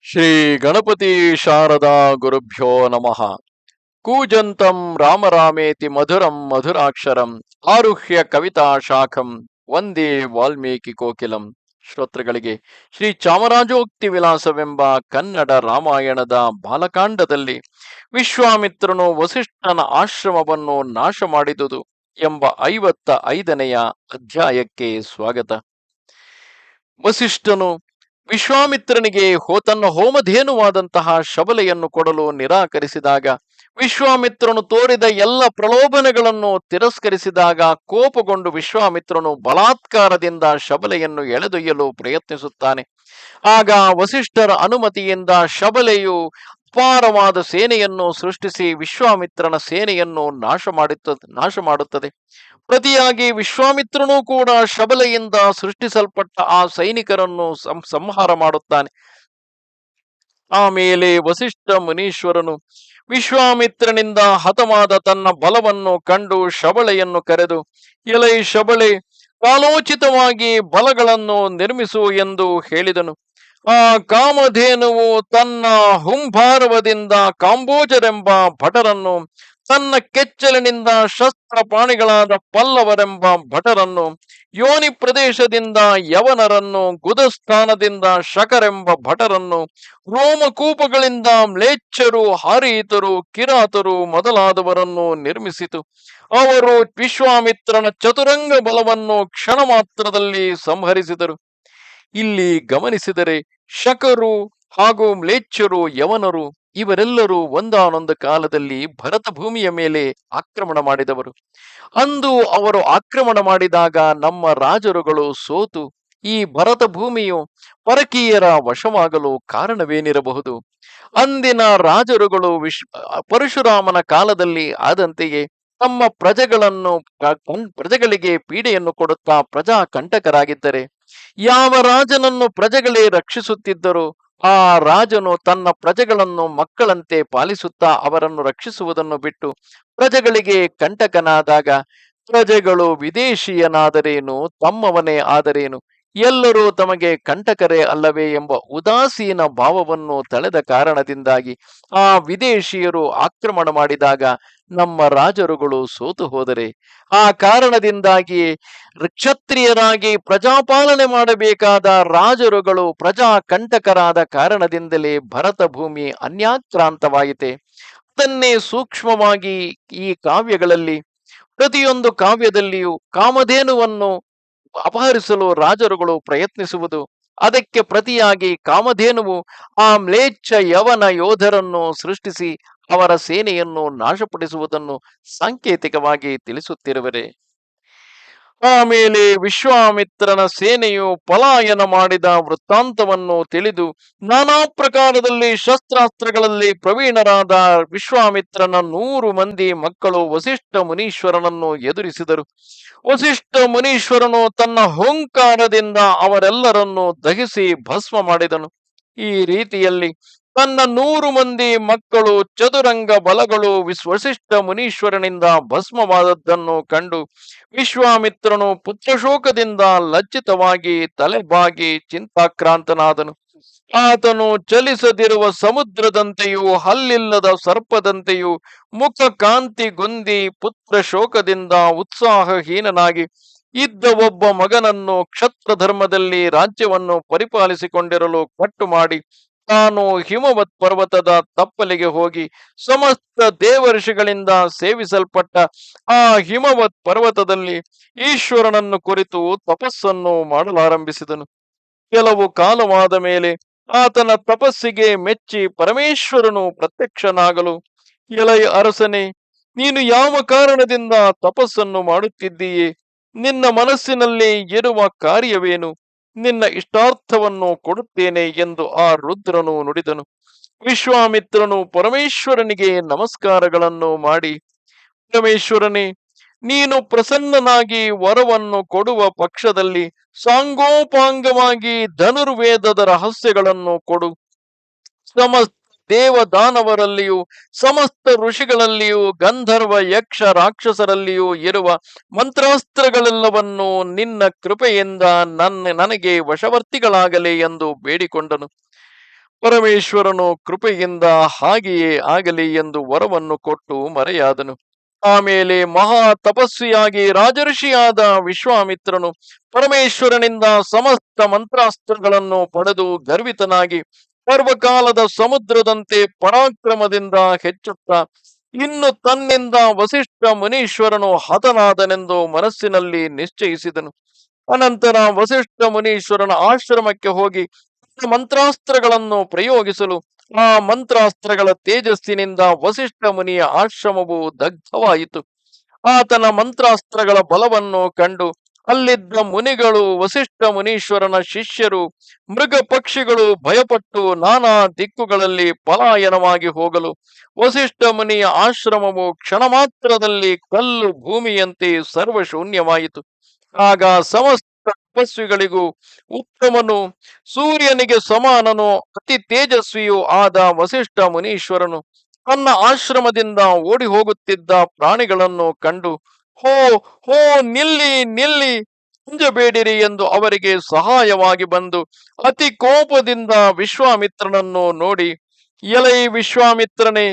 ಶ್ರೀ ಗಣಪತಿ ಶಾರದಾ ಗುರುಭ್ಯೋ ನಮಃ. ಕೂಜಂತಂ ರಾಮರಾಮೇತಿ ಮಧುರಂ ಮಧುರಾಕ್ಷರಂ ಆರುಹ್ಯ ಕವಿತಾ ಶಾಖಂ ವಂದೇ ವಾಲ್ಮೀಕಿ ಕೋಕಿಲಂ. ಶ್ರೋತೃಗಳಿಗೆ ಶ್ರೀ ಚಾಮರಾಜೋಕ್ತಿ ವಿಲಾಸವೆಂಬ ಕನ್ನಡ ರಾಮಾಯಣದ ಬಾಲಕಾಂಡದಲ್ಲಿ ವಿಶ್ವಾಮಿತ್ರನು ವಸಿಷ್ಠನ ಆಶ್ರಮವನ್ನು ನಾಶ ಮಾಡಿದುದು ಎಂಬ 55ನೆಯ ಅಧ್ಯಾಯಕ್ಕೆ ಸ್ವಾಗತ. ವಸಿಷ್ಠನು ವಿಶ್ವಾಮಿತ್ರನಿಗೆ ತನ್ನ ಹೋಮಧೇನುವಾದಂತಹ ಶಬಲೆಯನ್ನು ಕೊಡಲು ನಿರಾಕರಿಸಿದಾಗ, ವಿಶ್ವಾಮಿತ್ರನು ತೋರಿದ ಎಲ್ಲ ಪ್ರಲೋಭನೆಗಳನ್ನು ತಿರಸ್ಕರಿಸಿದಾಗ ಕೋಪಗೊಂಡು ವಿಶ್ವಾಮಿತ್ರನು ಬಲಾತ್ಕಾರದಿಂದ ಶಬಲೆಯನ್ನು ಎಳೆದೊಯ್ಯಲು ಪ್ರಯತ್ನಿಸುತ್ತಾನೆ. ಆಗ ವಸಿಷ್ಠರ ಅನುಮತಿಯಿಂದ ಶಬಲೆಯು ಅಪಾರವಾದ ಸೇನೆಯನ್ನು ಸೃಷ್ಟಿಸಿ ವಿಶ್ವಾಮಿತ್ರನ ಸೇನೆಯನ್ನು ನಾಶ ಮಾಡುತ್ತದೆ. ಪ್ರತಿಯಾಗಿ ವಿಶ್ವಾಮಿತ್ರನೂ ಕೂಡ ಶಬಲೆಯಿಂದ ಸೃಷ್ಟಿಸಲ್ಪಟ್ಟ ಆ ಸೈನಿಕರನ್ನು ಸಂಹಾರ ಮಾಡುತ್ತಾನೆ. ಆಮೇಲೆ ವಸಿಷ್ಠ ಮುನೀಶ್ವರನು ವಿಶ್ವಾಮಿತ್ರನಿಂದ ಹತವಾದ ತನ್ನ ಬಲವನ್ನು ಕಂಡು ಶಬಳೆಯನ್ನು ಕರೆದು, ಎಲೈ ಶಬಳೆ, ಕಾಲೋಚಿತವಾಗಿ ಬಲಗಳನ್ನು ನಿರ್ಮಿಸು ಎಂದು ಹೇಳಿದನು. ಆ ಕಾಮಧೇನುವು ತನ್ನ ಹುಂಭಾರವದಿಂದ ಕಾಂಬೋಜರೆಂಬ ಭಟರನ್ನು, ತನ್ನ ಕೆಚ್ಚಲಿನಿಂದ ಶಸ್ತ್ರಪಾಣಿಗಳಾದ ಪಲ್ಲವರೆಂಬ ಭಟರನ್ನು, ಯೋನಿ ಪ್ರದೇಶದಿಂದ ಯವನರನ್ನು, ಗುದಸ್ಥಾನದಿಂದ ಶಕರೆಂಬ ಭಟರನ್ನು, ರೋಮಕೂಪಗಳಿಂದ ಮ್ಲೇಚ್ಛರು, ಹಾರೀತರು, ಕಿರಾತರು ಮೊದಲಾದವರನ್ನು ನಿರ್ಮಿಸಿತು. ಅವರು ವಿಶ್ವಾಮಿತ್ರನ ಚತುರಂಗ ಬಲವನ್ನು ಕ್ಷಣ ಮಾತ್ರದಲ್ಲಿ ಸಂಹರಿಸಿದರು. ಇಲ್ಲಿ ಗಮನಿಸಿದರೆ ಶಕರು ಹಾಗೂ ಮ್ಲೇಚ್ಛರು, ಯವನರು ಇವರೆಲ್ಲರೂ ಒಂದಾನೊಂದು ಕಾಲದಲ್ಲಿ ಭರತ ಭೂಮಿಯ ಮೇಲೆ ಆಕ್ರಮಣ ಮಾಡಿದವರು. ಅಂದು ಅವರು ಆಕ್ರಮಣ ಮಾಡಿದಾಗ ನಮ್ಮ ರಾಜರುಗಳು ಸೋತು ಈ ಭರತ ಭೂಮಿಯು ಪರಕೀಯರ ವಶವಾಗಲು ಕಾರಣವೇನಿರಬಹುದು? ಅಂದಿನ ರಾಜರುಗಳು ಪರಶುರಾಮನ ಕಾಲದಲ್ಲಿ ಆದಂತೆಯೇ ತಮ್ಮ ಪ್ರಜೆಗಳಿಗೆ ಪೀಡೆಯನ್ನು ಕೊಡುತ್ತಾ ಪ್ರಜಾ ಕಂಟಕರಾಗಿದ್ದರೆ, ಯಾವ ರಾಜನನ್ನು ಪ್ರಜೆಗಳೇ ರಕ್ಷಿಸುತ್ತಿದ್ದರೋ ಆ ರಾಜನು ತನ್ನ ಪ್ರಜೆಗಳನ್ನು ಮಕ್ಕಳಂತೆ ಪಾಲಿಸುತ್ತಾ ಅವರನ್ನು ರಕ್ಷಿಸುವುದನ್ನು ಬಿಟ್ಟು ಪ್ರಜೆಗಳಿಗೆ ಕಂಟಕನಾದಾಗ, ಪ್ರಜೆಗಳು ವಿದೇಶಿಯನಾದರೇನು ತಮ್ಮವನೇ ಆದರೇನು ಎಲ್ಲರೂ ತಮಗೆ ಕಂಟಕರೇ ಅಲ್ಲವೇ ಎಂಬ ಉದಾಸೀನ ಭಾವವನ್ನು ತಳೆದ ಕಾರಣದಿಂದಾಗಿ ಆ ವಿದೇಶಿಯರು ಆಕ್ರಮಣ ಮಾಡಿದಾಗ ನಮ್ಮ ರಾಜರುಗಳು ಸೋತು ಹೋದರೆ, ಆ ಕಾರಣದಿಂದಾಗಿ ಕ್ಷತ್ರಿಯರಾಗಿ ಪ್ರಜಾಪಾಲನೆ ಮಾಡಬೇಕಾದ ರಾಜರುಗಳು ಪ್ರಜಾ ಕಂಟಕರಾದ ಕಾರಣದಿಂದಲೇ ಭರತ ಭೂಮಿ ಅನ್ಯಾಕ್ರಾಂತವಾಯಿತೆ. ಅದನ್ನೇ ಸೂಕ್ಷ್ಮವಾಗಿ ಈ ಕಾವ್ಯಗಳಲ್ಲಿ ಪ್ರತಿಯೊಂದು ಕಾವ್ಯದಲ್ಲಿಯೂ ಕಾಮಧೇನುವನ್ನು ಅಪಹರಿಸಲು ರಾಜರುಗಳು ಪ್ರಯತ್ನಿಸುವುದು, ಅದಕ್ಕೆ ಪ್ರತಿಯಾಗಿ ಕಾಮಧೇನುವು ಆ ಮ್ಲೇಚ್ಛ ಯವನ ಯೋಧರನ್ನು ಸೃಷ್ಟಿಸಿ ಅವರ ಸೇನೆಯನ್ನು ನಾಶಪಡಿಸುವುದನ್ನು ಸಾಂಕೇತಿಕವಾಗಿ ತಿಳಿಸುತ್ತಿರುವರೆ. ಆಮೇಲೆ ವಿಶ್ವಾಮಿತ್ರನ ಸೇನೆಯು ಪಲಾಯನ ಮಾಡಿದ ವೃತ್ತಾಂತವನ್ನು ತಿಳಿದು ನಾನಾ ಪ್ರಕಾರದಲ್ಲಿ ಶಸ್ತ್ರಾಸ್ತ್ರಗಳಲ್ಲಿ ಪ್ರವೀಣರಾದ ವಿಶ್ವಾಮಿತ್ರನ 100 ಮಂದಿ ಮಕ್ಕಳು ವಸಿಷ್ಠ ಮುನೀಶ್ವರನನ್ನು ಎದುರಿಸಿದರು. ವಸಿಷ್ಠ ಮುನೀಶ್ವರನು ತನ್ನ ಹುಂಕಾರದಿಂದ ಅವರೆಲ್ಲರನ್ನು ದಹಿಸಿ ಭಸ್ಮ ಮಾಡಿದನು. ಈ ರೀತಿಯಲ್ಲಿ ತನ್ನ 100 ಮಂದಿ ಮಕ್ಕಳು ಚದುರಂಗ ಬಲಗಳು ವಸಿಷ್ಠ ಮುನೀಶ್ವರನಿಂದ ಭಸ್ಮವಾದದ್ದನ್ನು ಕಂಡು ವಿಶ್ವಾಮಿತ್ರನು ಪುತ್ರಶೋಕದಿಂದ ಲಜ್ಜಿತವಾಗಿ ತಲೆಬಾಗಿ ಚಿಂತಾಕ್ರಾಂತನಾದನು. ಆತನು ಚಲಿಸದಿರುವ ಸಮುದ್ರದಂತೆಯೂ ಹಲ್ಲಿಲ್ಲದ ಸರ್ಪದಂತೆಯೂ ಮುಖ ಕಾಂತಿಗುಂದಿ ಪುತ್ರ ಶೋಕದಿಂದ ಉತ್ಸಾಹಹೀನನಾಗಿ ಇದ್ದ ಒಬ್ಬ ಮಗನನ್ನು ಕ್ಷತ್ರ ಧರ್ಮದಲ್ಲಿ ರಾಜ್ಯವನ್ನು ಪರಿಪಾಲಿಸಿಕೊಂಡಿರಲು ಕಟ್ಟು ಮಾಡಿ ತಾನು ಹಿಮವತ್ ಪರ್ವತದ ತಪ್ಪಲಿಗೆ ಹೋಗಿ ಸಮಸ್ತ ದೇವಋಷಿಗಳಿಂದ ಸೇವಿಸಲ್ಪಟ್ಟ ಆ ಹಿಮವತ್ ಪರ್ವತದಲ್ಲಿ ಈಶ್ವರನನ್ನು ಕುರಿತು ತಪಸ್ಸನ್ನು ಮಾಡಲಾರಂಭಿಸಿದನು. ಕೆಲವು ಕಾಲವಾದ ಮೇಲೆ ಆತನ ತಪಸ್ಸಿಗೆ ಮೆಚ್ಚಿ ಪರಮೇಶ್ವರನು ಪ್ರತ್ಯಕ್ಷನಾಗಲು, ಎಲೈ ಅರಸನೇ, ನೀನು ಯಾವ ಕಾರಣದಿಂದ ತಪಸ್ಸನ್ನು ಮಾಡುತ್ತಿದ್ದೀಯೇ? ನಿನ್ನ ಮನಸ್ಸಿನಲ್ಲಿ ಇರುವ ಕಾರ್ಯವೇನು? ನಿನ್ನ ಇಷ್ಟಾರ್ಥವನ್ನು ಕೊಡುತ್ತೇನೆ ಎಂದು ಆ ರುದ್ರನು ನುಡಿದನು. ವಿಶ್ವಾಮಿತ್ರನು ಪರಮೇಶ್ವರನಿಗೆ ನಮಸ್ಕಾರಗಳನ್ನು ಮಾಡಿ, ಪರಮೇಶ್ವರನೇ, ನೀನು ಪ್ರಸನ್ನನಾಗಿ ವರವನ್ನು ಕೊಡುವ ಪಕ್ಷದಲ್ಲಿ ಸಾಂಗೋಪಾಂಗವಾಗಿ ಧನುರ್ವೇದದ ರಹಸ್ಯಗಳನ್ನು ಕೊಡು. ಸಮಸ್ತ ದೇವದಾನವರಲ್ಲಿಯೂ ಸಮಸ್ತ ಋಷಿಗಳಲ್ಲಿಯೂ ಗಂಧರ್ವ ಯಕ್ಷ ರಾಕ್ಷಸರಲ್ಲಿಯೂ ಇರುವ ಮಂತ್ರಾಸ್ತ್ರಗಳೆಲ್ಲವನ್ನು ನಿನ್ನ ಕೃಪೆಯಿಂದ ನನಗೆ ವಶವರ್ತಿಗಳಾಗಲಿ ಎಂದು ಬೇಡಿಕೊಂಡನು. ಪರಮೇಶ್ವರನು ಕೃಪೆಯಿಂದ ಹಾಗೆಯೇ ಆಗಲಿ ಎಂದು ವರವನ್ನು ಕೊಟ್ಟು ಮರೆಯಾದನು. ಆಮೇಲೆ ಮಹಾ ತಪಸ್ವಿಯಾಗಿ ರಾಜಋಷಿಯಾದ ವಿಶ್ವಾಮಿತ್ರನು ಪರಮೇಶ್ವರನಿಂದ ಸಮಸ್ತ ಮಂತ್ರಾಸ್ತ್ರಗಳನ್ನು ಪಡೆದು ಗರ್ವಿತನಾಗಿ ಪರ್ವಕಾಲದ ಸಮುದ್ರದಂತೆ ಪರಾಕ್ರಮದಿಂದ ಹೆಚ್ಚುತ್ತಾ ಇನ್ನು ತನ್ನಿಂದ ವಸಿಷ್ಠ ಮುನೀಶ್ವರನು ಹತನಾದನೆಂದು ಮನಸ್ಸಿನಲ್ಲಿ ನಿಶ್ಚಯಿಸಿದನು. ಅನಂತರ ವಸಿಷ್ಠ ಮುನೀಶ್ವರನ ಆಶ್ರಮಕ್ಕೆ ಹೋಗಿ ಮಂತ್ರಾಸ್ತ್ರಗಳನ್ನು ಪ್ರಯೋಗಿಸಲು ಆ ಮಂತ್ರಾಸ್ತ್ರಗಳ ತೇಜಸ್ಸಿನಿಂದ ವಸಿಷ್ಠ ಮುನಿಯ ಆಶ್ರಮವು ದಗ್ಧವಾಯಿತು. ಆತನ ಮಂತ್ರಾಸ್ತ್ರಗಳ ಬಲವನ್ನು ಕಂಡು ಅಲ್ಲಿದ್ದ ಮುನಿಗಳು, ವಸಿಷ್ಠ ಮುನೀಶ್ವರನ ಶಿಷ್ಯರು, ಮೃಗ ಪಕ್ಷಿಗಳು ಭಯಪಟ್ಟು ನಾನಾ ದಿಕ್ಕುಗಳಲ್ಲಿ ಪಲಾಯನವಾಗಿ ಹೋಗಲು ವಸಿಷ್ಠ ಮುನಿಯ ಆಶ್ರಮವು ಕ್ಷಣ ಮಾತ್ರದಲ್ಲಿ ಕಲ್ಲು ಭೂಮಿಯಂತೆ ಸರ್ವಶೂನ್ಯವಾಯಿತು. ಆಗ ಸಮಸ್ತ ತಪಸ್ವಿಗಳಿಗೂ ಉತ್ತಮನು, ಸೂರ್ಯನಿಗೆ ಸಮಾನನು, ಅತಿ ತೇಜಸ್ವಿಯೂ ಆದ ವಸಿಷ್ಠ ಮುನೀಶ್ವರನು ತನ್ನ ಆಶ್ರಮದಿಂದ ಓಡಿ ಹೋಗುತ್ತಿದ್ದ ಪ್ರಾಣಿಗಳನ್ನು ಕಂಡು ಹೋ ಹೋ ನಿಲ್ಲಿ ನಿಲ್ಲಿ, ಅಂಜಬೇಡಿರಿ ಎಂದು ಅವರಿಗೆ ಸಹಾಯವಾಗಿ ಬಂದು ಅತಿ ಕೋಪದಿಂದ ವಿಶ್ವಾಮಿತ್ರನನ್ನು ನೋಡಿ, ಎಲೈ ವಿಶ್ವಾಮಿತ್ರನೇ,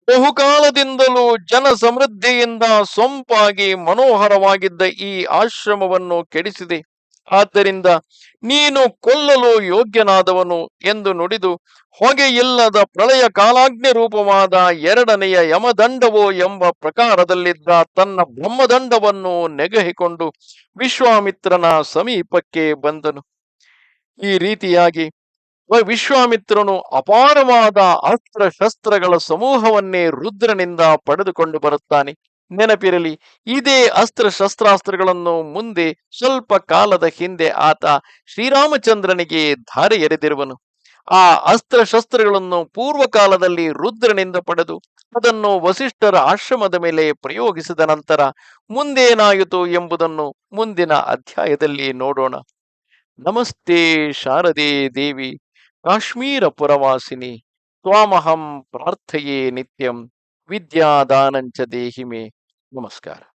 ಬಹುಕಾಲದಿಂದಲೂ ಜನ ಸಮೃದ್ಧಿಯಿಂದ ಸೊಂಪಾಗಿ ಮನೋಹರವಾಗಿದ್ದ ಈ ಆಶ್ರಮವನ್ನು ಕೆಡಿಸಿದೆ. ಆದ್ದರಿಂದ ನೀನು ಕೊಲ್ಲಲು ಯೋಗ್ಯನಾದವನು ಎಂದು ನುಡಿದು ಹೊಗೆಯಿಲ್ಲದ ಪ್ರಳಯ ಕಾಲಾಗ್ನಿ ರೂಪವಾದ ಎರಡನೆಯ ಯಮದಂಡವೋ ಎಂಬ ಪ್ರಕಾರದಲ್ಲಿದ್ದ ತನ್ನ ಬ್ರಹ್ಮದಂಡವನ್ನು ನೆಗೆಹಿಕೊಂಡು ವಿಶ್ವಾಮಿತ್ರನ ಸಮೀಪಕ್ಕೆ ಬಂದನು. ಈ ರೀತಿಯಾಗಿ ವಿಶ್ವಾಮಿತ್ರನು ಅಪಾರವಾದ ಅಸ್ತ್ರ ಶಸ್ತ್ರಗಳ ಸಮೂಹವನ್ನೇ ರುದ್ರನಿಂದ ಪಡೆದುಕೊಂಡು ಬರುತ್ತಾನೆ. ನೆನಪಿರಲಿ, ಇದೇ ಅಸ್ತ್ರ ಶಸ್ತ್ರಾಸ್ತ್ರಗಳನ್ನು ಮುಂದೆ ಸ್ವಲ್ಪ ಕಾಲದ ಹಿಂದೆ ಆತ ಶ್ರೀರಾಮಚಂದ್ರನಿಗೆ ಧಾರೆ ಎರೆದಿರುವನು. ಆ ಅಸ್ತ್ರ ಶಸ್ತ್ರಗಳನ್ನು ಪೂರ್ವಕಾಲದಲ್ಲಿ ರುದ್ರನಿಂದ ಪಡೆದು ಅದನ್ನು ವಸಿಷ್ಠರ ಆಶ್ರಮದ ಮೇಲೆ ಪ್ರಯೋಗಿಸಿದ ನಂತರ ಮುಂದೇನಾಯಿತು ಎಂಬುದನ್ನು ಮುಂದಿನ ಅಧ್ಯಾಯದಲ್ಲಿ ನೋಡೋಣ. ನಮಸ್ತೆ ಶಾರದೆ ದೇವಿ, ಕಾಶ್ಮೀರ ಪುರವಾಸಿನಿ, ತ್ವಾಮಹಂ ಪ್ರಾರ್ಥಯೇ ನಿತ್ಯಂ, ವಿದ್ಯಾದಾನಂಚ ದೇಹಿಮೆ. ನಮಸ್ಕಾರ.